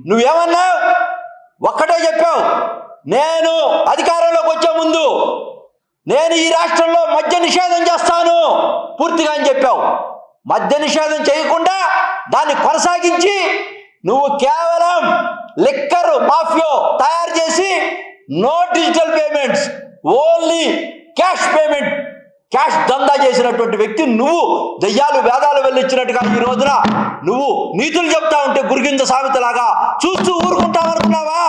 నువ్వేమన్నావు? ఒక్కటే చెప్పావు, నేను అధికారంలోకి వచ్చే ముందు నేను ఈ రాష్ట్రంలో మద్య నిషేధం చేస్తాను పూర్తిగా అని చెప్పావు. మద్య నిషేధం చేయకుండా దాన్ని కొనసాగించి నువ్వు కేవలం లిక్కర్ మాఫియా తయారు చేసి no digital payments, only cash payment, cash దందా చేసినటువంటి వ్యక్తి నువ్వు. దయ్యాలు వేదాలు వెళ్ళిచ్చినట్టుగా ఈ రోజున నువ్వు నీతులు చెప్తా ఉంటే గురిగింజ సామెతలాగా చూస్తూ ఊరుకుంటావనుకున్నావా?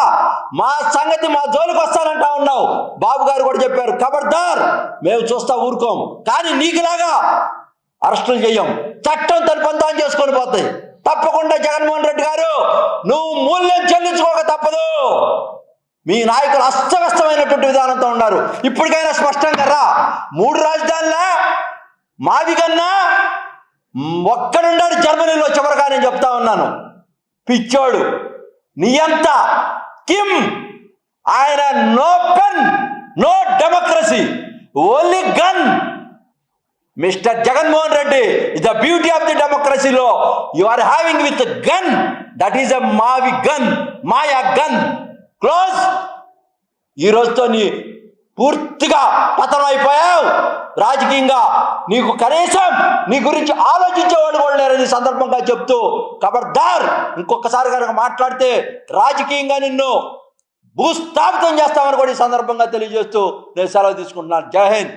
మా సంగతి మా జోలికి వస్తానంటా ఉన్నావు. బాబు గారు కూడా చెప్పారు, ఖబర్దార్ మేము చూస్తా ఊరుకోం, కానీ నీకులాగా అరెస్టులు చేయం, చట్టం తన పంతం చేసుకొని పోతాయి. తప్పకుండా జగన్మోహన్ రెడ్డి గారు నువ్వు మూల్యం చెల్లించుకోక తప్పదు. మీ నాయకులు అస్తవ్యస్తమైనటువంటి విధానంతో ఉన్నారు. ఇప్పటికైనా స్పష్టంగా రా. 3 రాజధానుల మాది కన్నా ఒక్కడున్నాడు జర్మనీలో చివరిగా, నేను చెప్తా ఉన్నాను. పిచ్చోడు నియంత కిమ్, ఆయన no pen no democracy, only gun. Mister Jaganmohan Reddy, the beauty of the డెమోక్రసీలో you are having with gun, that is a మావి గన్, మాయా గన్. క్లోజ్. ఈ రోజుతో నీ పూర్తిగా పతనం అయిపోయావు రాజకీయంగా. నీకు కనీసం నీ గురించి ఆలోచించేవాడు కూడా లేరని సందర్భంగా చెప్తూ, ఖబర్దార్ ఇంకొకసారి కనుక మాట్లాడితే రాజకీయంగా నిన్ను భూస్థాపితం చేస్తామని కూడా ఈ సందర్భంగా తెలియజేస్తూ నేను సెలవు తీసుకుంటున్నాను. జై హింద్.